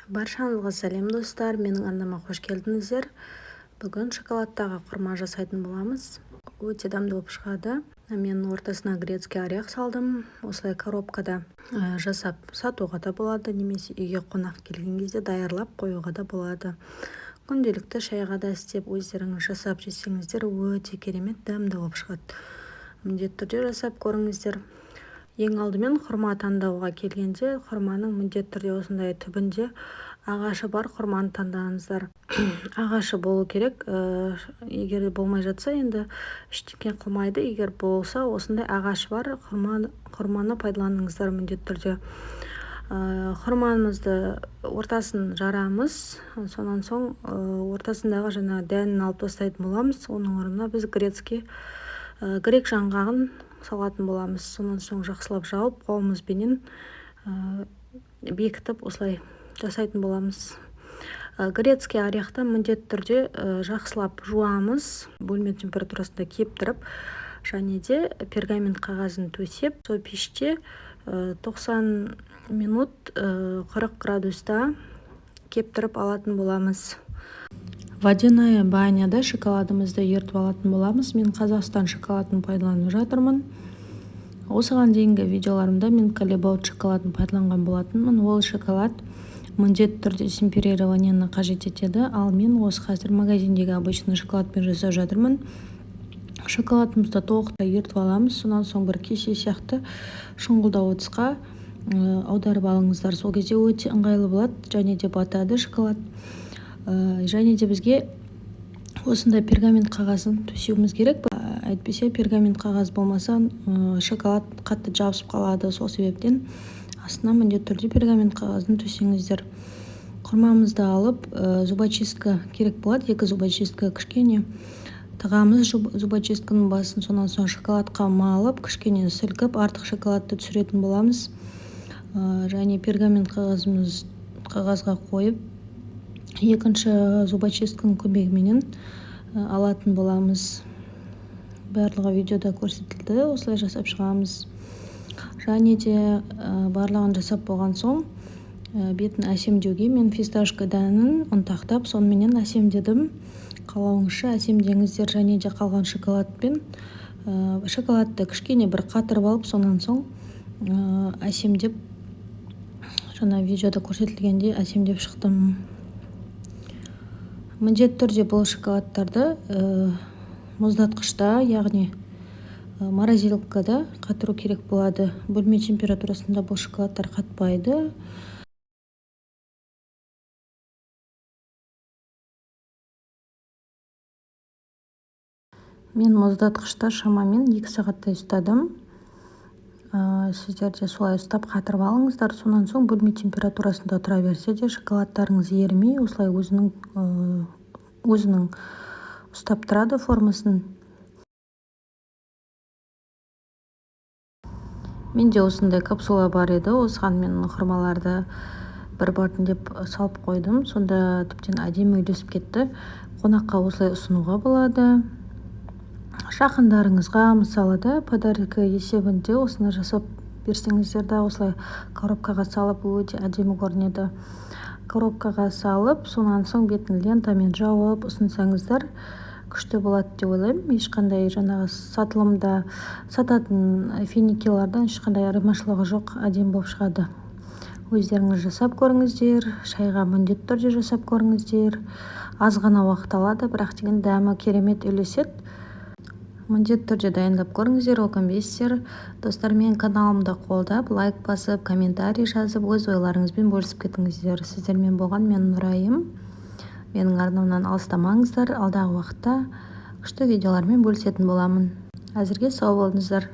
Баршаңызға сәлем достар, менің арнама қош келдіңіздер. Бүгін шоколадтағы құрма жасайтын боламыз. Өте дәмді болып шығады. Мен ортасына грецкий орех салдым. Осылай коробкада жасап сатуға да болады, немесе үйге қонақ келген кезде даярлап қоюға да болады. Күнделікті шайға да істеп өздеріңіз жасап жесеңіздер өте керемет дәмді болып шығады. Міндетті түрде жасап көріңіздер. Ең алдымен құрма таңдауға келгенде, құрманың міндетті түрде осындай түбінде ағашы бар құрманы таңдаңыздар. Ағашы болу керек. Егер болмай жатса, енді ештеңе қылмайды. Егер болса, осындай ағашы бар құрманы пайдаланыңыздар міндетті түрде. Құрманымызды ортасын жарамыз, сонан соң ортасындағы жаңа дәнін алып тастайтын боламыз. Оның орнына біз грек жаңғағын салатын боламыз. Сонан соң жақсылап жауып, қолымызбенен бекітіп осылай жасайтын боламыз. Грецкий орехты міндетті түрде жақсылап жуамыз, бөлме температурасында кептіріп, және де пергамент қағазын төсеп, сол пеште 90 минут 40 градуста кептіріп алатын боламыз. Водяная баняда шоколадымызды ертіп алатын боламыз. Мен Қазақстан шоколадын пайдаланып жатырмын. Осыған дейінгі видеоларымда мен Колебаут шоколадын пайдаланған болатынмын. Ол шоколад міндетті түрде темперированияны қажет етеді, ал мен осы қазір магазиндегі обычный шоколадпен жасап жатырмын. Шоколадымызды толықтай ертіп аламыз, сонан соң бір кесе сияқты шұңғылдау ыдысқа аударып алыңыздар. Сол кезде өте ыңғайлы болады, және де батады шоколад. Және де бізге осындай пергамент қағазын төсеуіміз керек. Әйтпесе пергамент қағаз болмаса шоколад қатты жабысып қалады. Сол себептен астына міндетті түрде пергамент қағазын төсеңіздер. Құрмамызды алып, зубочистка керек болады. 2 зубочистка кішкене тығамыз зубочистканың басын, сонан соң шоколадқа малып, кішкене сілкіп, артық шоколадты түсіретін боламыз. Және пергамент қағазға қойып, екінші зубочистканың көмегіменен алатын боламыз. Барлығы видеода көрсетілді, осылай жасап шығамыз. Және де барлығын жасап болған соң, бетін әсемдеуге мен фисташка дәнін ұнтақтап, сонымен әсемдедім. Қалауыңызша әсемдеңіздер. Және де қалған шоколадты кішкене бір қатырып алып, сонан соң әсемдеп, жаңа видеода көрсетілгенде әсемдеп шықтым. Міндетті түрде бұл шоколадтарды мұздатқышта, яғни морозилкада қатыру керек болады. Бөлме температурасында бұл шоколадтар қатпайды. Мен мұздатқышта шамамен 2 сағаттай ұстадым. Сіздер де солай ұстап қатырып алыңыздар. Сонан соң бөлме температурасында тұра берсе де шоколадтарыңыз ерімей, осылай өзінің ұстап тұрады формасын. Менде осындай капсула бар еді. Осыған мен құрмаларды бір біртіндеп салып қойдым. Сонда тіптен әдемі үйлесіп кетті. Қонаққа осылай ұсынуға болады. Жақындарыңызға мысалы да подарка есебінде осыны жасап берсеңіздер де осылай коробкаға салып өте әдемі көрінеді. Коробкаға салып, сонан соң бетін лентамен жауып ұсынсаңыздар күшті болады деп ойлаймын. Ешқандай жаңағы сатылымда сататын финикилардан ешқандай айырмашылығы жоқ, әдемі болып шығады. Өздеріңіз жасап көріңіздер, шайға міндетті түрде жасап көріңіздер. Аз ғана уақыт алады, бірақ деген дәмі керемет үйлеседі. Міндетті түрде дайындап көріңіздер, өкінбейсіздер. Достар, мен каналымды қолдап, лайк басып, комментарий жазып, өз ойларыңызбен бөлісіп кетіңіздер. Сіздермен болған мен Нұрайым. Менің арнамнан алыстамаңыздар. Алдағы уақытта күшті видеолармен бөлісетін боламын. Әзірге сау болыңыздар.